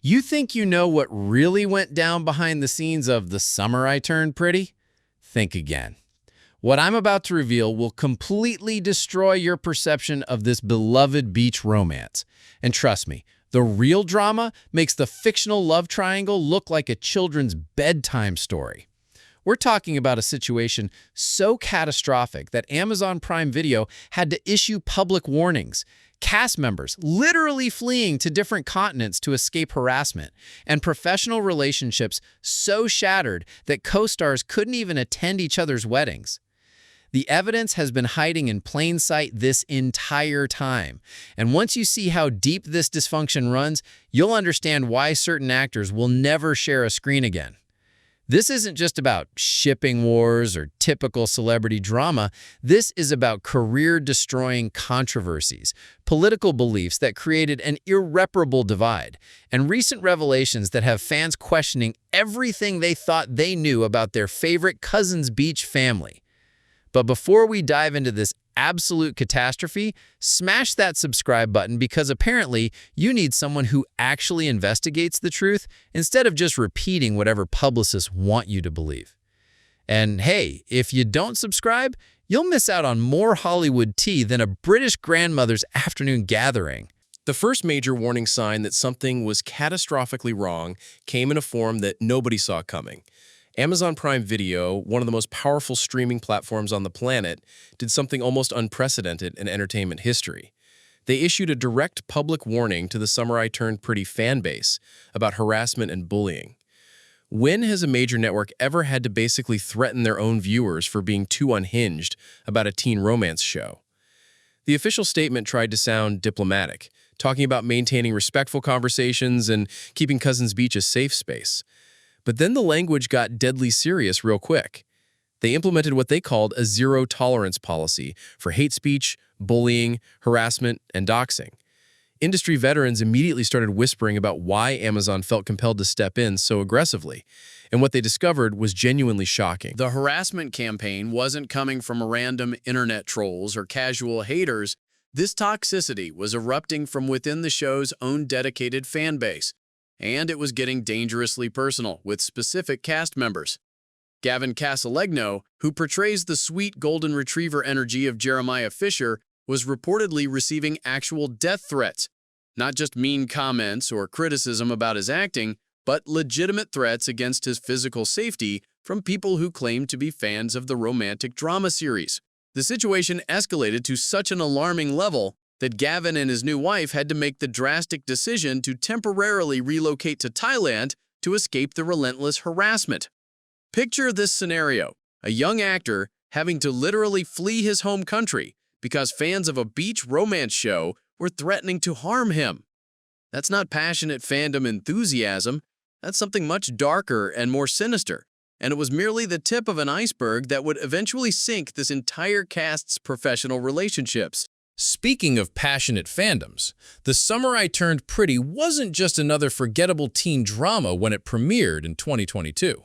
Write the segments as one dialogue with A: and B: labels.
A: You think you know what really went down behind the scenes of The Summer I Turned Pretty? Think again. What I'm about to reveal will completely destroy your perception of this beloved beach romance. And trust me, the real drama makes the fictional love triangle look like a children's bedtime story. We're talking about a situation so catastrophic that Amazon Prime Video had to issue public warnings, cast members literally fleeing to different continents to escape harassment, and professional relationships so shattered that co-stars couldn't even attend each other's weddings. The evidence has been hiding in plain sight this entire time, and once you see how deep this dysfunction runs, you'll understand why certain actors will never share a screen again. This isn't just about shipping wars or typical celebrity drama. This is about career-destroying controversies, political beliefs that created an irreparable divide, and recent revelations that have fans questioning everything they thought they knew about their favorite Cousins Beach family. But before we dive into this absolute catastrophe, smash that subscribe button because apparently you need someone who actually investigates the truth instead of just repeating whatever publicists want you to believe. And hey, if you don't subscribe, you'll miss out on more Hollywood tea than a British grandmother's afternoon gathering.
B: The first major warning sign that something was catastrophically wrong came in a form that nobody saw coming. Amazon Prime Video, one of the most powerful streaming platforms on the planet, did something almost unprecedented in entertainment history. They issued a direct public warning to the Summer I Turned Pretty fan base about harassment and bullying. When has a major network ever had to basically threaten their own viewers for being too unhinged about a teen romance show? The official statement tried to sound diplomatic, talking about maintaining respectful conversations and keeping Cousins Beach a safe space. But then the language got deadly serious real quick. They implemented what they called a zero-tolerance policy for hate speech, bullying, harassment, and doxing. Industry veterans immediately started whispering about why Amazon felt compelled to step in so aggressively, and what they discovered was genuinely shocking.
C: The harassment campaign wasn't coming from random internet trolls or casual haters. This toxicity was erupting from within the show's own dedicated fan base. And it was getting dangerously personal with specific cast members. Gavin, who portrays the sweet golden retriever energy of Jeremiah Fisher, was reportedly receiving actual death threats. Not just mean comments or criticism about his acting, but legitimate threats against his physical safety from people who claimed to be fans of the romantic drama series. The situation escalated to such an alarming level that Gavin and his new wife had to make the drastic decision to temporarily relocate to Thailand to escape the relentless harassment. Picture this scenario: a young actor having to literally flee his home country because fans of a beach romance show were threatening to harm him. That's not passionate fandom enthusiasm. That's something much darker and more sinister. And it was merely the tip of an iceberg that would eventually sink this entire cast's professional relationships.
B: Speaking of passionate fandoms, The Summer I Turned Pretty wasn't just another forgettable teen drama when it premiered in 2022.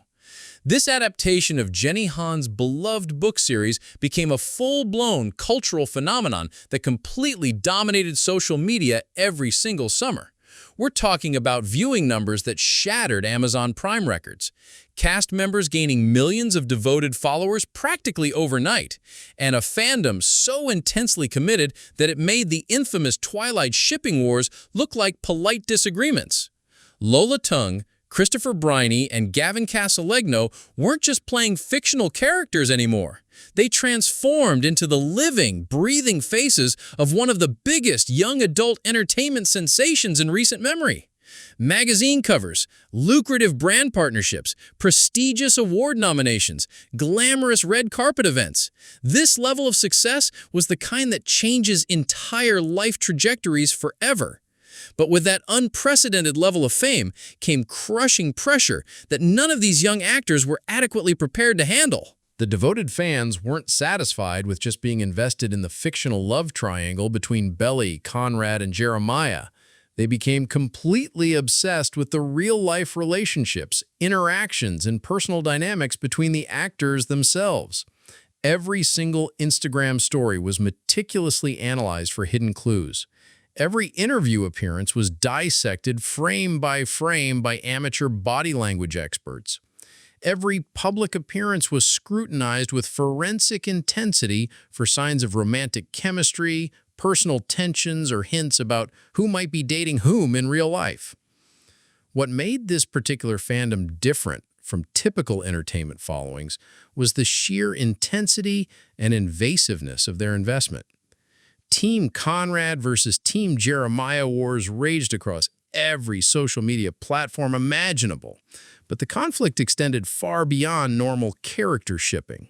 B: This adaptation of Jenny Han's beloved book series became a full-blown cultural phenomenon that completely dominated social media every single summer. We're talking about viewing numbers that shattered Amazon Prime records, cast members gaining millions of devoted followers practically overnight, and a fandom so intensely committed that it made the infamous Twilight shipping wars look like polite disagreements. Lola Tung, Christopher Briney, and Gavin weren't just playing fictional characters anymore. They transformed into the living, breathing faces of one of the biggest young adult entertainment sensations in recent memory. Magazine covers, lucrative brand partnerships, prestigious award nominations, glamorous red carpet events. This level of success was the kind that changes entire life trajectories forever. But with that unprecedented level of fame came crushing pressure that none of these young actors were adequately prepared to handle.
A: The devoted fans weren't satisfied with just being invested in the fictional love triangle between Belly, Conrad, and Jeremiah. They became completely obsessed with the real-life relationships, interactions, and personal dynamics between the actors themselves. Every single Instagram story was meticulously analyzed for hidden clues.
B: Every interview appearance was dissected frame by amateur body language experts. Every public appearance was scrutinized with forensic intensity for signs of romantic chemistry, personal tensions, or hints about who might be dating whom in real life. What made this particular fandom different from typical entertainment followings was the sheer intensity and invasiveness of their investment. Team Conrad versus Team Jeremiah wars raged across every social media platform imaginable, but the conflict extended far beyond normal character shipping.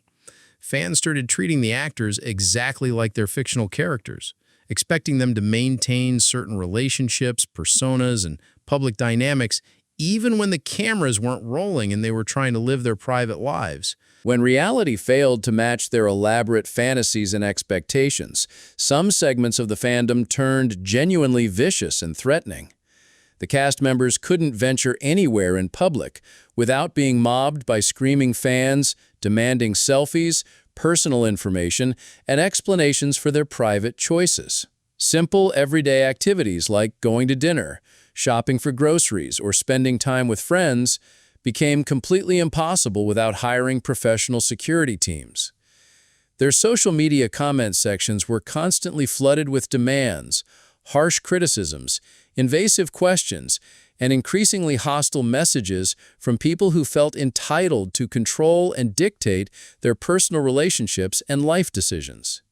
B: Fans started treating the actors exactly like their fictional characters, expecting them to maintain certain relationships, personas, and public dynamics even when the cameras weren't rolling and they were trying to live their private lives.
C: When reality failed to match their elaborate fantasies and expectations, some segments of the fandom turned genuinely vicious and threatening. The cast members couldn't venture anywhere in public without being mobbed by screaming fans, demanding selfies, personal information, and explanations for their private choices. Simple, everyday activities like going to dinner, shopping for groceries, or spending time with friends became completely impossible without hiring professional security teams. Their social media comment sections were constantly flooded with demands, harsh criticisms, invasive questions, and increasingly hostile messages from people who felt entitled to control and dictate their personal relationships and life decisions.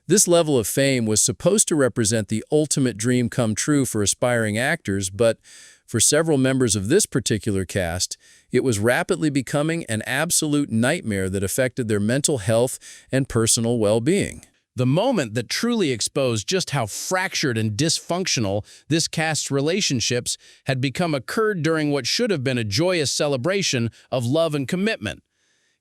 C: This level of fame was supposed to represent the ultimate dream come true for aspiring actors, but for several members of this particular cast, it was rapidly becoming an absolute nightmare that affected their mental health and personal well-being.
A: The moment that truly exposed just how fractured and dysfunctional this cast's relationships had become occurred during what should have been a joyous celebration of love and commitment.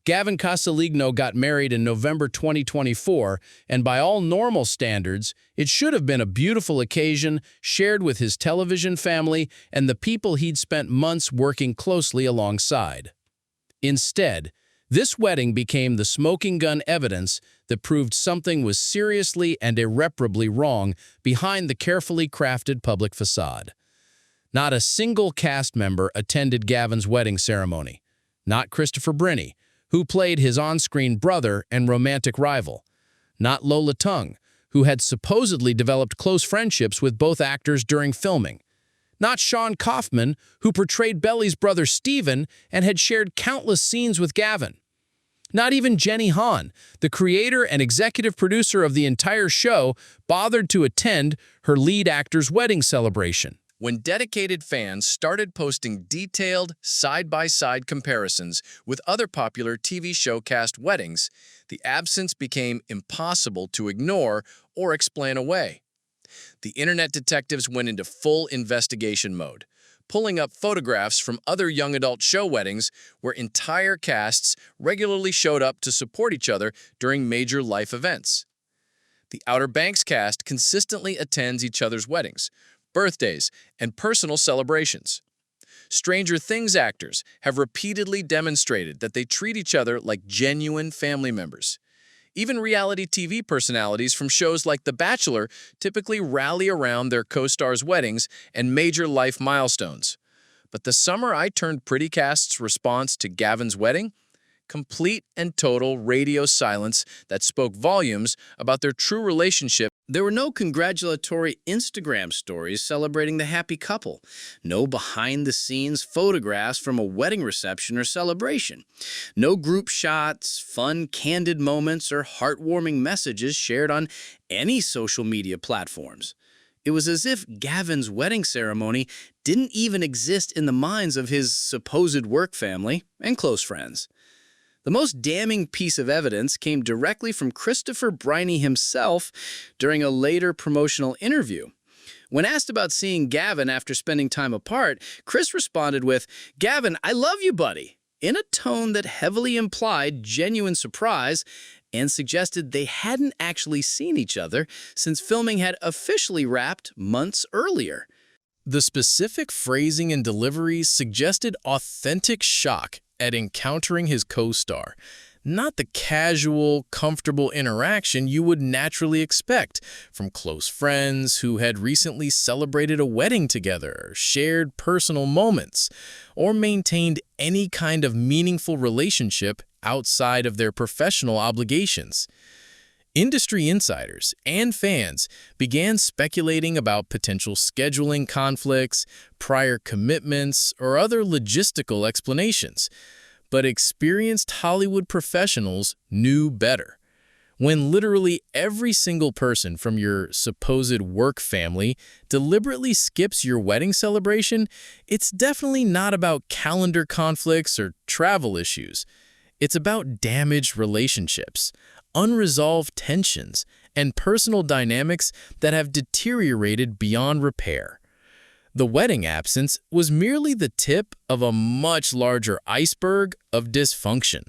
A: Gavin Casalegno got married in November 2024, and by all normal standards, it should have been a beautiful occasion shared with his television family and the people he'd spent months working closely alongside. Instead, this wedding became the smoking gun evidence that proved something was seriously and irreparably wrong behind the carefully crafted public facade. Not a single cast member attended Gavin's wedding ceremony. Not Christopher Brinney, who played his on-screen brother and romantic rival. Not Lola Tung, who had supposedly developed close friendships with both actors during filming. Not Sean Kaufman, who portrayed Belly's brother Steven and had shared countless scenes with Gavin. Not even Jenny Han, the creator and executive producer of the entire show, bothered to attend her lead actor's wedding celebration.
C: When dedicated fans started posting detailed, side-by-side comparisons with other popular TV show cast weddings, the absence became impossible to ignore or explain away. The internet detectives went into full investigation mode, pulling up photographs from other young adult show weddings where entire casts regularly showed up to support each other during major life events. The Outer Banks cast consistently attends each other's weddings, birthdays, and personal celebrations. Stranger Things actors have repeatedly demonstrated that they treat each other like genuine family members. Even reality TV personalities from shows like The Bachelor typically rally around their co-stars' weddings and major life milestones. But the Summer I Turned Pretty cast's response to Gavin's wedding? Complete and total radio silence that spoke volumes about their true relationship. There were no congratulatory Instagram stories celebrating the happy couple, no behind-the-scenes photographs from a wedding reception or celebration, no group shots, fun, candid moments, or heartwarming messages shared on any social media platforms. It was as if Gavin's wedding ceremony didn't even exist in the minds of his supposed work family and close friends. The most damning piece of evidence came directly from Christopher Brinney himself during a later promotional interview. When asked about seeing Gavin after spending time apart, Chris responded with, "Gavin, I love you, buddy," in a tone that heavily implied genuine surprise and suggested they hadn't actually seen each other since filming had officially wrapped months earlier.
B: The specific phrasing and delivery suggested authentic shock at encountering his co-star, not the casual, comfortable interaction you would naturally expect from close friends who had recently celebrated a wedding together, shared personal moments, or maintained any kind of meaningful relationship outside of their professional obligations. Industry insiders and fans began speculating about potential scheduling conflicts, prior commitments, or other logistical explanations. But experienced Hollywood professionals knew better. When literally every single person from your supposed work family deliberately skips your wedding celebration, it's definitely not about calendar conflicts or travel issues. It's about damaged relationships, unresolved tensions, and personal dynamics that have deteriorated beyond repair. The wedding absence was merely the tip of a much larger iceberg of dysfunction.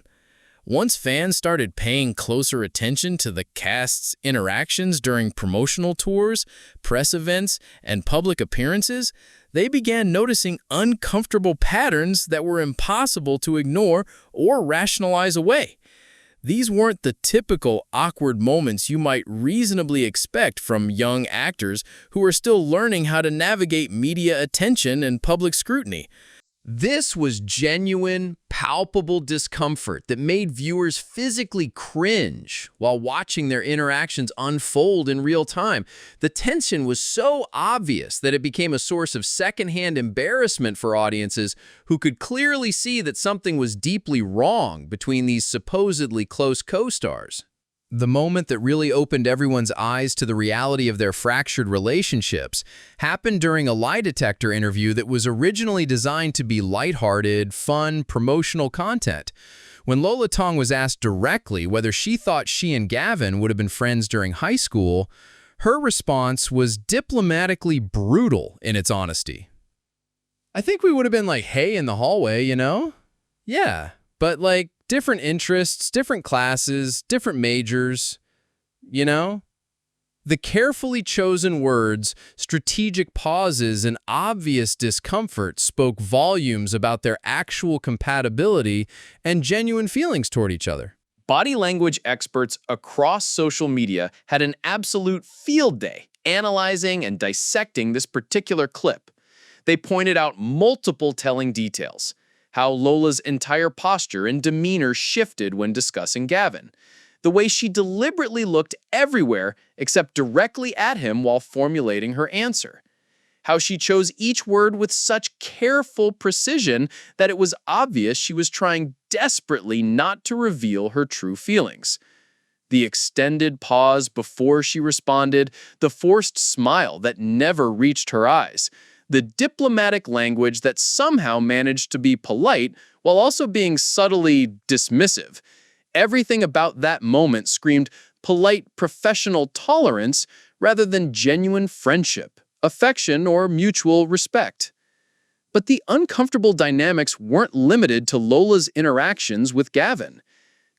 B: Once fans started paying closer attention to the cast's interactions during promotional tours, press events, and public appearances, they began noticing uncomfortable patterns that were impossible to ignore or rationalize away. These weren't the typical awkward moments you might reasonably expect from young actors who are still learning how to navigate media attention and public scrutiny.
A: This was genuine, palpable discomfort that made viewers physically cringe while watching their interactions unfold in real time. The tension was so obvious that it became a source of secondhand embarrassment for audiences who could clearly see that something was deeply wrong between these supposedly close co-stars. The moment that really opened everyone's eyes to the reality of their fractured relationships happened during a lie detector interview that was originally designed to be lighthearted, fun, promotional content. When Lola Tong was asked directly whether she thought she and Gavin would have been friends during high school, her response was diplomatically brutal in its honesty. I think we would have been like, hey, in the hallway, you know? Yeah, but like, different interests, different classes, different majors, you know? The carefully chosen words, strategic pauses, and obvious discomfort spoke volumes about their actual compatibility and genuine feelings toward each other.
C: Body language experts across social media had an absolute field day analyzing and dissecting this particular clip. They pointed out multiple telling details. How Lola's entire posture and demeanor shifted when discussing Gavin. The way she deliberately looked everywhere except directly at him while formulating her answer. How she chose each word with such careful precision that it was obvious she was trying desperately not to reveal her true feelings. The extended pause before she responded, the forced smile that never reached her eyes, the diplomatic language that somehow managed to be polite while also being subtly dismissive. Everything about that moment screamed polite professional tolerance rather than genuine friendship, affection, or mutual respect. But the uncomfortable dynamics weren't limited to Lola's interactions with Gavin.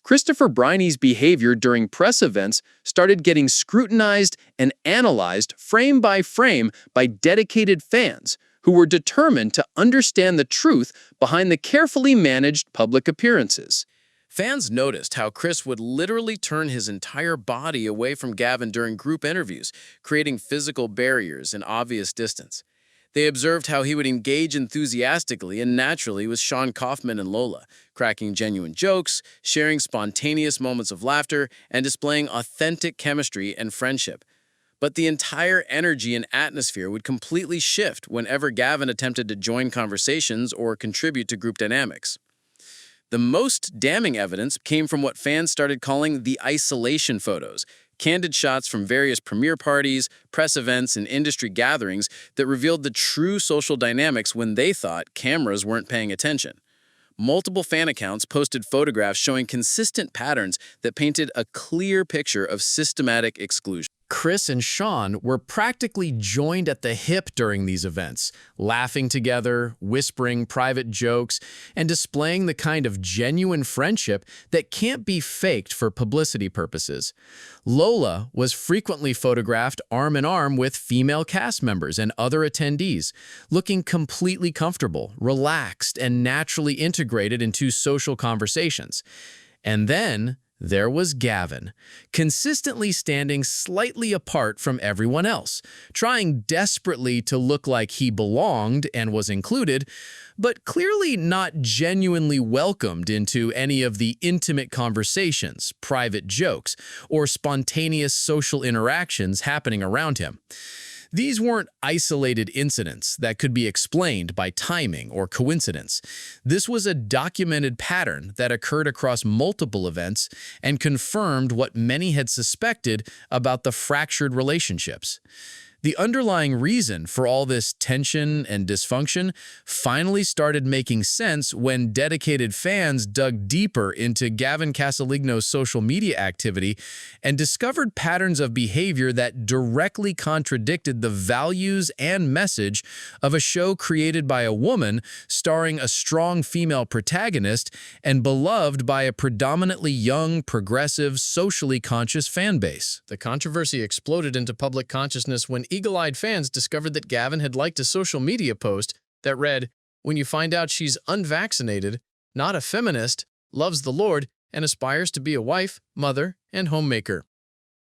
C: Christopher Briney's behavior during press events started getting scrutinized and analyzed frame by frame by dedicated fans who were determined to understand the truth behind the carefully managed public appearances. Fans noticed how Chris would literally turn his entire body away from Gavin during group interviews, creating physical barriers and obvious distance. They observed how he would engage enthusiastically and naturally with Sean Kaufman and Lola, cracking genuine jokes, sharing spontaneous moments of laughter, and displaying authentic chemistry and friendship. But the entire energy and atmosphere would completely shift whenever Gavin attempted to join conversations or contribute to group dynamics. The most damning evidence came from what fans started calling the isolation photos, candid shots from various premiere parties, press events, and industry gatherings that revealed the true social dynamics when they thought cameras weren't paying attention. Multiple fan accounts posted photographs showing consistent patterns that painted a clear picture of systematic exclusion. Chris and Sean were practically joined at the hip during these events, laughing together, whispering private jokes, and displaying the kind of genuine friendship that can't be faked for publicity purposes. Lola was frequently photographed arm in arm with female cast members and other attendees, looking completely comfortable, relaxed, and naturally integrated into social conversations.
A: And then there was Gavin, consistently standing slightly apart from everyone else, trying desperately to look like he belonged and was included, but clearly not genuinely welcomed into any of the intimate conversations, private jokes, or spontaneous social interactions happening around him. These weren't isolated incidents that could be explained by timing or coincidence. This was a documented pattern that occurred across multiple events and confirmed what many had suspected about the fractured relationships. The underlying reason for all this tension and dysfunction finally started making sense when dedicated fans dug deeper into Gavin Casaligno's social media activity and discovered patterns of behavior that directly contradicted the values and message of a show created by a woman starring a strong female protagonist and beloved by a predominantly young, progressive, socially conscious fan base.
C: The controversy exploded into public consciousness when eagle-eyed fans discovered that Gavin had liked a social media post that read, "When you find out she's unvaccinated, not a feminist, loves the Lord, and aspires to be a wife, mother, and homemaker."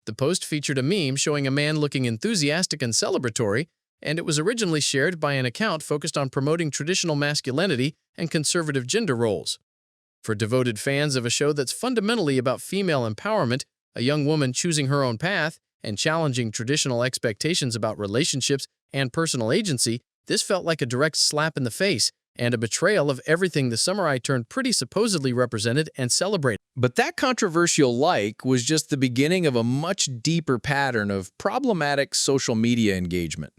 C: The post featured a meme showing a man looking enthusiastic and celebratory, and it was originally shared by an account focused on promoting traditional masculinity and conservative gender roles. For devoted fans of a show that's fundamentally about female empowerment, a young woman choosing her own path, and challenging traditional expectations about relationships and personal agency, this felt like a direct slap in the face and a betrayal of everything the Summer I Turned Pretty supposedly represented and celebrated.
B: But that controversial like was just the beginning of a much deeper pattern of problematic social media engagement.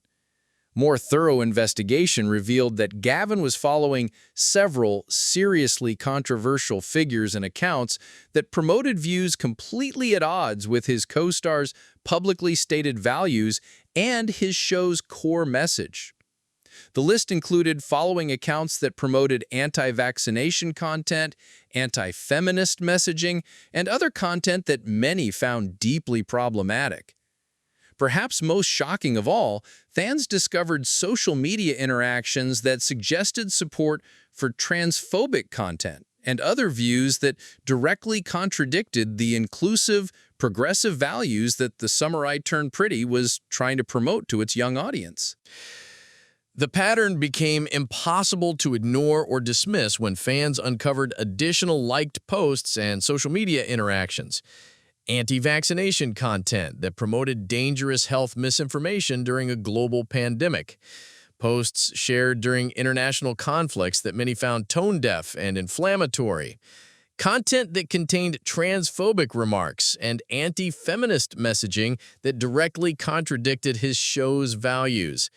B: More thorough investigation revealed that Gavin was following several seriously controversial figures and accounts that promoted views completely at odds with his co-stars' publicly stated values and his show's core message. The list included following accounts that promoted anti-vaccination content, anti-feminist messaging, and other content that many found deeply problematic. Perhaps most shocking of all, fans discovered social media interactions that suggested support for transphobic content and other views that directly contradicted the inclusive, progressive values that the Summer I Turned Pretty was trying to promote to its young audience.
C: The pattern became impossible to ignore or dismiss when fans uncovered additional liked posts and social media interactions. Anti-vaccination content that promoted dangerous health misinformation during a global pandemic. Posts shared during international conflicts that many found tone-deaf and inflammatory. Content that contained transphobic remarks and anti-feminist messaging that directly contradicted his show's values.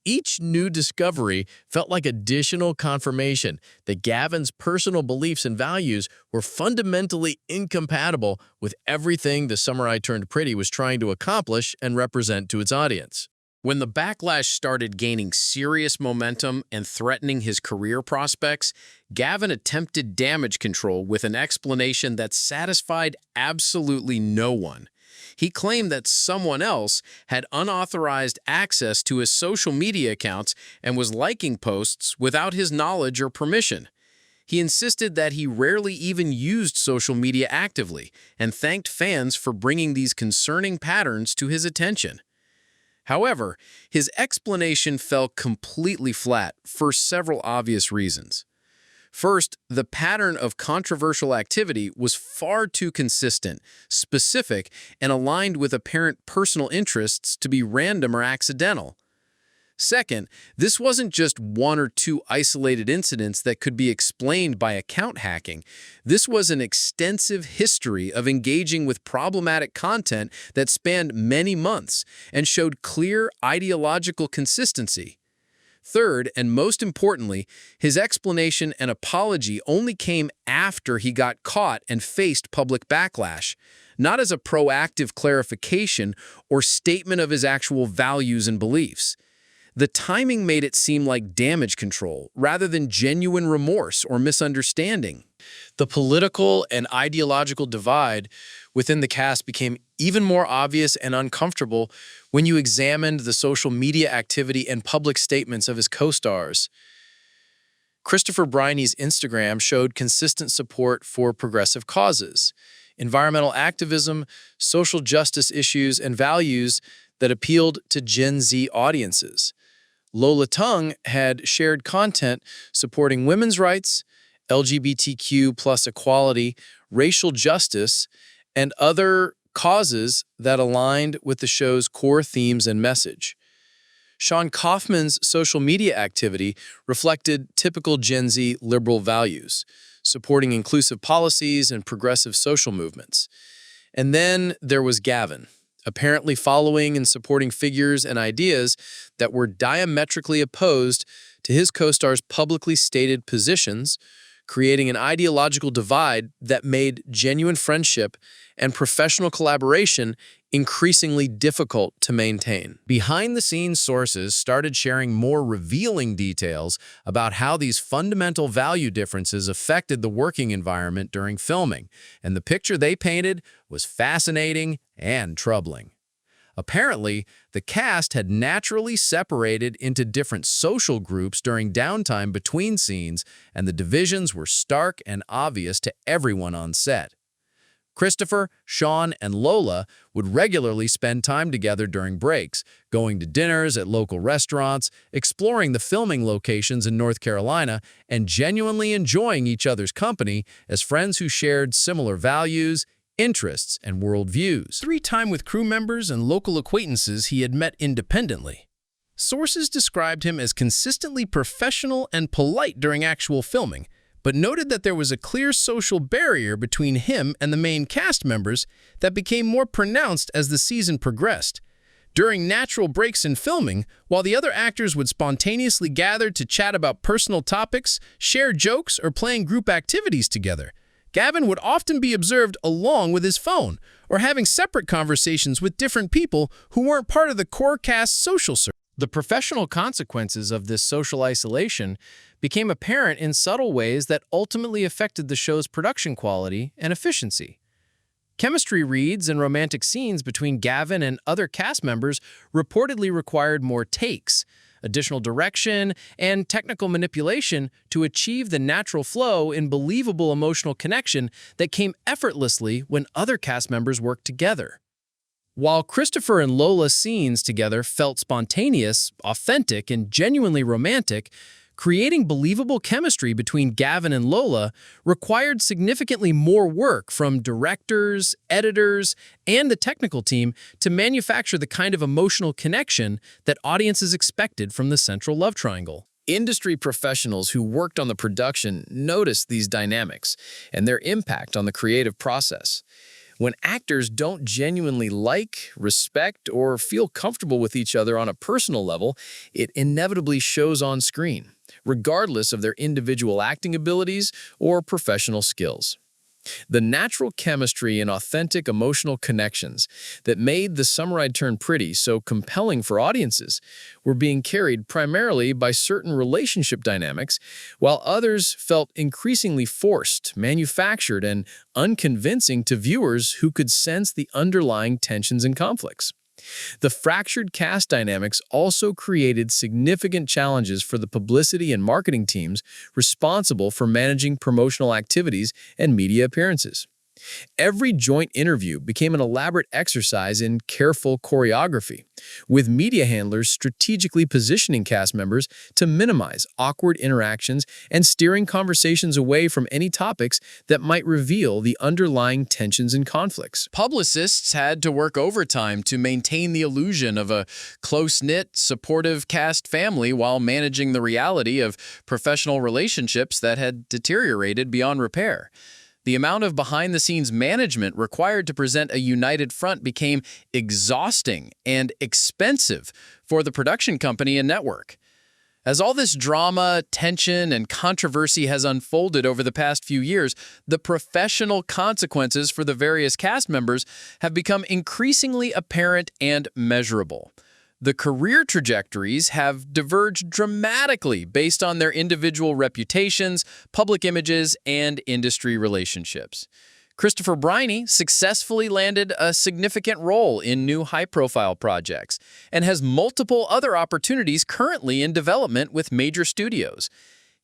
C: Each new discovery felt like additional confirmation that Gavin's personal beliefs and values were fundamentally incompatible with everything the Summer I Turned Pretty was trying to accomplish and represent to its audience. When the backlash started gaining serious momentum and threatening his career prospects, Gavin attempted damage control with an explanation that satisfied absolutely no one. He claimed that someone else had unauthorized access to his social media accounts and was liking posts without his knowledge or permission. He insisted that he rarely even used social media actively and thanked fans for bringing these concerning patterns to his attention. However, his explanation fell completely flat for several obvious reasons. First, the pattern of controversial activity was far too consistent, specific, and aligned with apparent personal interests to be random or accidental. Second, this wasn't just one or two isolated incidents that could be explained by account hacking. This was an extensive history of engaging with problematic content that spanned many months and showed clear ideological consistency. Third, and most importantly, his explanation and apology only came after he got caught and faced public backlash, not as a proactive clarification or statement of his actual values and beliefs. The timing made it seem like damage control rather than genuine remorse or misunderstanding. The political and ideological divide within the cast became even more obvious and uncomfortable when you examined the social media activity and public statements of his co-stars. Christopher Briney's Instagram showed consistent support for progressive causes, environmental activism, social justice issues, and values that appealed to Gen Z audiences. Lola Tung had shared content supporting women's rights, LGBTQ+ equality, racial justice, and other causes that aligned with the show's core themes and message. Sean Kaufman's social media activity reflected typical Gen Z liberal values, supporting inclusive policies and progressive social movements. And then there was Gavin, apparently following and supporting figures and ideas that were diametrically opposed to his co-star's publicly stated positions, creating an ideological divide that made genuine friendship and professional collaboration increasingly difficult to maintain.
A: Behind-the-scenes sources started sharing more revealing details about how these fundamental value differences affected the working environment during filming, and the picture they painted was fascinating and troubling. Apparently, the cast had naturally separated into different social groups during downtime between scenes, and the divisions were stark and obvious to everyone on set. Christopher, Sean, and Lola would regularly spend time together during breaks, going to dinners at local restaurants, exploring the filming locations in North Carolina, and genuinely enjoying each other's company as friends who shared similar values, interests, and worldviews.
B: Time with crew members and local acquaintances he had met independently. Sources described him as consistently professional and polite during actual filming, but noted that there was a clear social barrier between him and the main cast members that became more pronounced as the season progressed. During natural breaks in filming, while the other actors would spontaneously gather to chat about personal topics, share jokes, or playing group activities together, Gavin would often be observed along with his phone, or having separate conversations with different people who weren't part of the core cast's social circle.
A: The professional consequences of this social isolation became apparent in subtle ways that ultimately affected the show's production quality and efficiency. Chemistry reads and romantic scenes between Gavin and other cast members reportedly required more takes, additional direction, and technical manipulation to achieve the natural flow and believable emotional connection that came effortlessly when other cast members worked together. While Christopher and Lola's scenes together felt spontaneous, authentic, and genuinely romantic, creating believable chemistry between Gavin and Lola required significantly more work from directors, editors, and the technical team to manufacture the kind of emotional connection that audiences expected from the central love triangle.
C: Industry professionals who worked on the production noticed these dynamics and their impact on the creative process. When actors don't genuinely like, respect, or feel comfortable with each other on a personal level, it inevitably shows on screen, regardless of their individual acting abilities or professional skills. The natural chemistry and authentic emotional connections that made The Summer I Turned Pretty so compelling for audiences were being carried primarily by certain relationship dynamics, while others felt increasingly forced, manufactured, and unconvincing to viewers who could sense the underlying tensions and conflicts. The fractured cast dynamics also created significant challenges for the publicity and marketing teams responsible for managing promotional activities and media appearances. Every joint interview became an elaborate exercise in careful choreography, with media handlers strategically positioning cast members to minimize awkward interactions and steering conversations away from any topics that might reveal the underlying tensions and conflicts.
A: Publicists had to work overtime to maintain the illusion of a close-knit, supportive cast family while managing the reality of professional relationships that had deteriorated beyond repair. The amount of behind-the-scenes management required to present a united front became exhausting and expensive for the production company and network. As all this drama, tension, and controversy has unfolded over the past few years, the professional consequences for the various cast members have become increasingly apparent and measurable. The career trajectories have diverged dramatically based on their individual reputations, public images, and industry relationships. Christopher Briney successfully landed a significant role in new high-profile projects and has multiple other opportunities currently in development with major studios.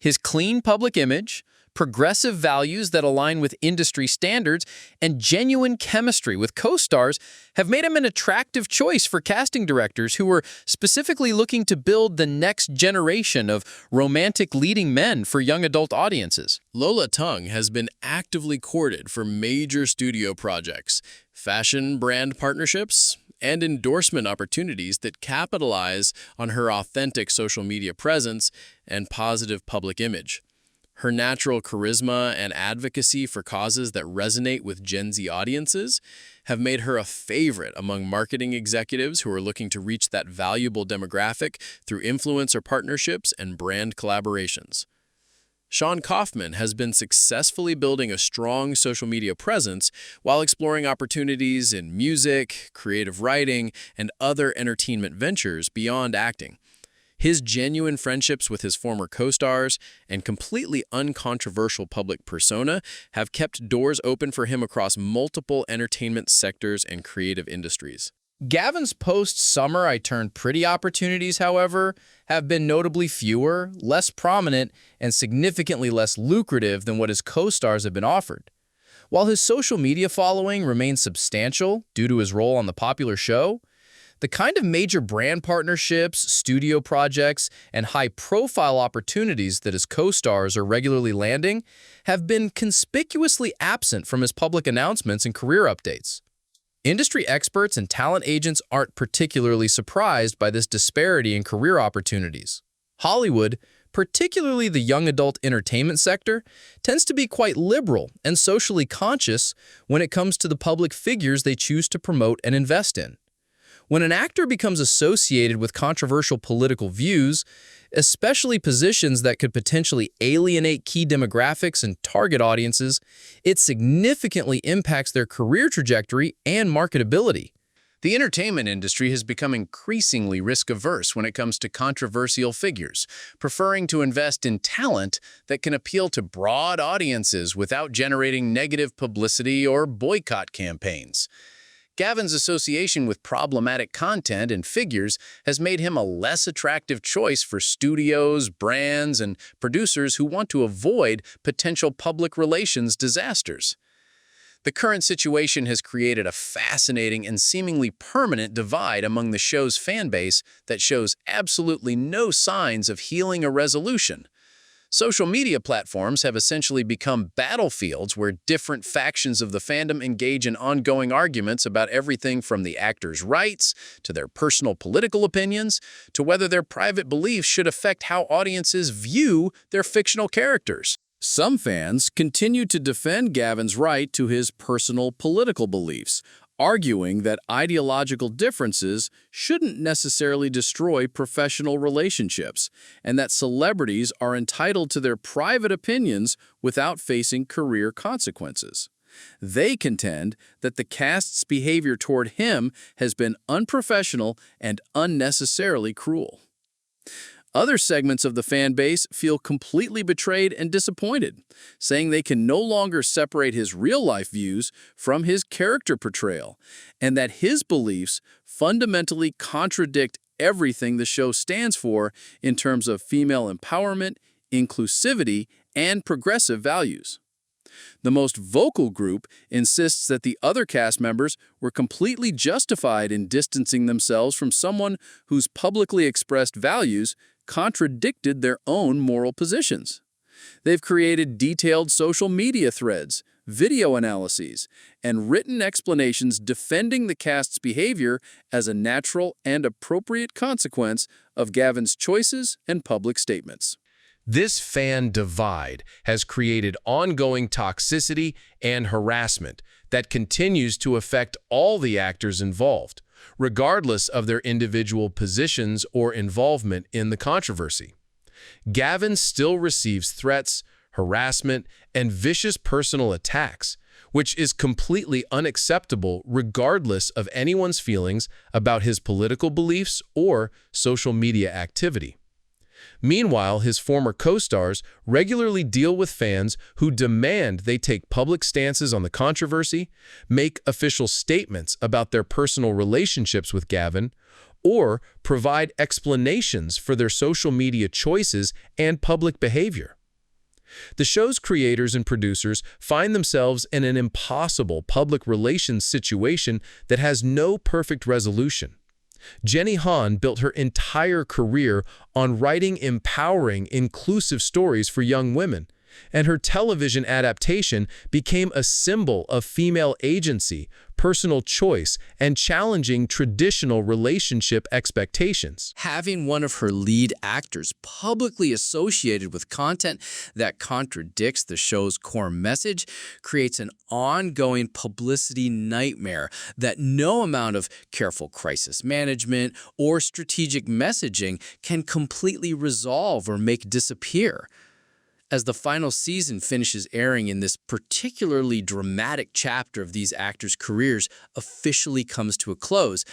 C: His clean public image, progressive values that align with industry standards, and genuine chemistry with co-stars have made him an attractive choice for casting directors who were specifically looking to build the next generation of romantic leading men for young adult audiences. Lola Tung has been actively courted for major studio projects, fashion brand partnerships, and endorsement opportunities that capitalize on her authentic social media presence and positive public image. Her natural charisma and advocacy for causes that resonate with Gen Z audiences have made her a favorite among marketing executives who are looking to reach that valuable demographic through influencer partnerships and brand collaborations. Sean Kaufman has been successfully building a strong social media presence while exploring opportunities in music, creative writing, and other entertainment ventures beyond acting. His genuine friendships with his former co-stars and completely uncontroversial public persona have kept doors open for him across multiple entertainment sectors and creative industries. Gavin's post-Summer I Turned Pretty opportunities, however, have been notably fewer, less prominent, and significantly less lucrative than what his co-stars have been offered. While his social media following remains substantial due to his role on the popular show, the kind of major brand partnerships, studio projects, and high-profile opportunities that his co-stars are regularly landing have been conspicuously absent from his public announcements and career updates. Industry experts and talent agents aren't particularly surprised by this disparity in career opportunities. Hollywood, particularly the young adult entertainment sector, tends to be quite liberal and socially conscious when it comes to the public figures they choose to promote and invest in. When an actor becomes associated with controversial political views, especially positions that could potentially alienate key demographics and target audiences, it significantly impacts their career trajectory and marketability. The entertainment industry has become increasingly risk-averse when it comes to controversial figures, preferring to invest in talent that can appeal to broad audiences without generating negative publicity or boycott campaigns. Gavin's association with problematic content and figures has made him a less attractive choice for studios, brands, and producers who want to avoid potential public relations disasters. The current situation has created a fascinating and seemingly permanent divide among the show's fan base that shows absolutely no signs of healing or resolution. Social media platforms have essentially become battlefields where different factions of the fandom engage in ongoing arguments about everything from the actors' rights to their personal political opinions to whether their private beliefs should affect how audiences view their fictional characters. Some fans continue to defend Gavin's right to his personal political beliefs, arguing that ideological differences shouldn't necessarily destroy professional relationships, and that celebrities are entitled to their private opinions without facing career consequences. They contend that the cast's behavior toward him has been unprofessional and unnecessarily cruel. Other segments of the fan base feel completely betrayed and disappointed, saying they can no longer separate his real-life views from his character portrayal, and that his beliefs fundamentally contradict everything the show stands for in terms of female empowerment, inclusivity, and progressive values. The most vocal group insists that the other cast members were completely justified in distancing themselves from someone whose publicly expressed values contradicted their own moral positions. They've created detailed social media threads, video analyses, and written explanations defending the cast's behavior as a natural and appropriate consequence of Gavin's choices and public statements.
D: This fan divide has created ongoing toxicity and harassment that continues to affect all the actors involved, regardless of their individual positions or involvement in the controversy. Gavin still receives threats, harassment, and vicious personal attacks, which is completely unacceptable regardless of anyone's feelings about his political beliefs or social media activity. Meanwhile, his former co-stars regularly deal with fans who demand they take public stances on the controversy, make official statements about their personal relationships with Gavin, or provide explanations for their social media choices and public behavior. The show's creators and producers find themselves in an impossible public relations situation that has no perfect resolution. Jenny Han built her entire career on writing empowering, inclusive stories for young women, and her television adaptation became a symbol of female agency, personal choice, and challenging traditional relationship expectations.
C: Having one of her lead actors publicly associated with content that contradicts the show's core message creates an ongoing publicity nightmare that no amount of careful crisis management or strategic messaging can completely resolve or make disappear. As the final season finishes airing in this particularly dramatic chapter of these actors' careers officially comes to a close,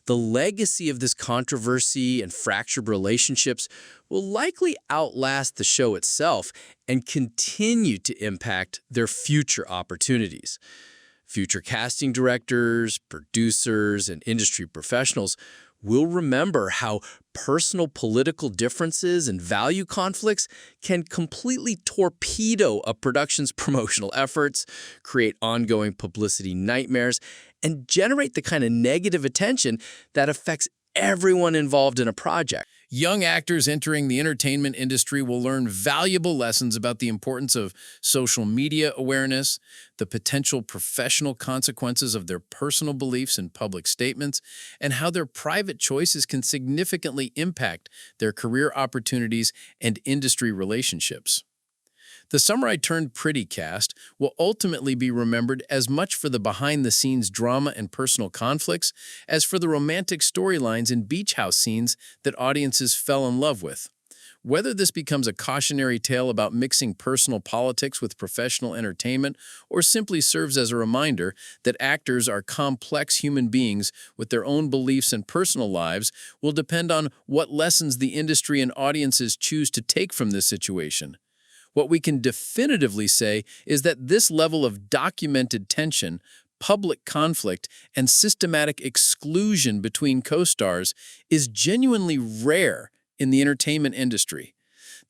C: the legacy of this controversy and fractured relationships will likely outlast the show itself and continue to impact their future opportunities. Future casting directors, producers, and industry professionals will remember how personal political differences and value conflicts can completely torpedo a production's promotional efforts, create ongoing publicity nightmares, and generate the kind of negative attention that affects everyone involved in a project.
B: Young actors entering the entertainment industry will learn valuable lessons about the importance of social media awareness, the potential professional consequences of their personal beliefs and public statements, and how their private choices can significantly impact their career opportunities and industry relationships. The Summer I Turned Pretty cast will ultimately be remembered as much for the behind-the-scenes drama and personal conflicts as for the romantic storylines and beach house scenes that audiences fell in love with. Whether this becomes a cautionary tale about mixing personal politics with professional entertainment or simply serves as a reminder that actors are complex human beings with their own beliefs and personal lives will depend on what lessons the industry and audiences choose to take from this situation. What we can definitively say is that this level of documented tension, public conflict, and systematic exclusion between co-stars is genuinely rare in the entertainment industry.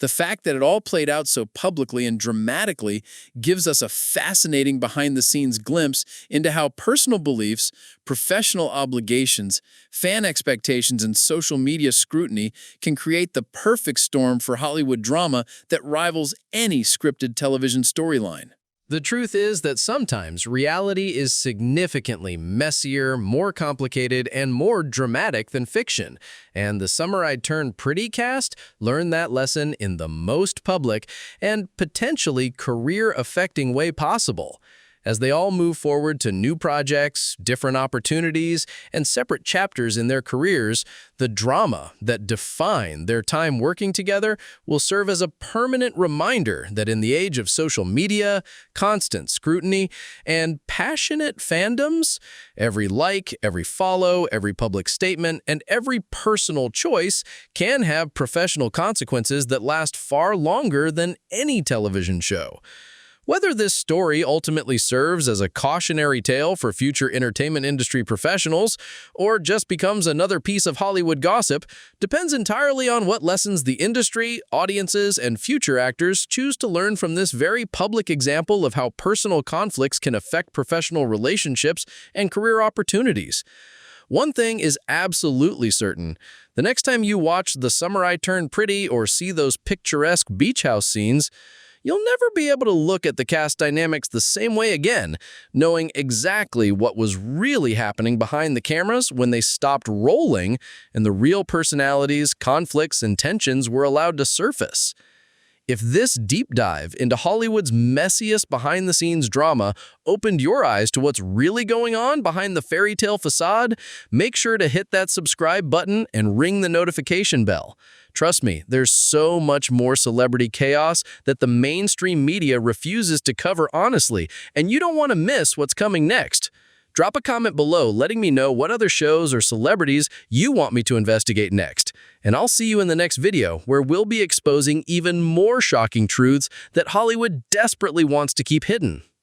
B: The fact that it all played out so publicly and dramatically gives us a fascinating behind-the-scenes glimpse into how personal beliefs, professional obligations, fan expectations, and social media scrutiny can create the perfect storm for Hollywood drama that rivals any scripted television storyline.
A: The truth is that sometimes reality is significantly messier, more complicated, and more dramatic than fiction. And the Summer I Turned Pretty cast learned that lesson in the most public and potentially career-affecting way possible. As they all move forward to new projects, different opportunities, and separate chapters in their careers, the drama that defined their time working together will serve as a permanent reminder that in the age of social media, constant scrutiny, and passionate fandoms, every like, every follow, every public statement, and every personal choice can have professional consequences that last far longer than any television show. Whether this story ultimately serves as a cautionary tale for future entertainment industry professionals or just becomes another piece of Hollywood gossip depends entirely on what lessons the industry, audiences, and future actors choose to learn from this very public example of how personal conflicts can affect professional relationships and career opportunities. One thing is absolutely certain. The next time you watch The Summer I Turned Pretty or see those picturesque beach house scenes, you'll never be able to look at the cast dynamics the same way again, knowing exactly what was really happening behind the cameras when they stopped rolling and the real personalities, conflicts, and tensions were allowed to surface. If this deep dive into Hollywood's messiest behind-the-scenes drama opened your eyes to what's really going on behind the fairy tale facade, make sure to hit that subscribe button and ring the notification bell. Trust me, there's so much more celebrity chaos that the mainstream media refuses to cover honestly, and you don't want to miss what's coming next. Drop a comment below letting me know what other shows or celebrities you want me to investigate next. And I'll see you in the next video where we'll be exposing even more shocking truths that Hollywood desperately wants to keep hidden.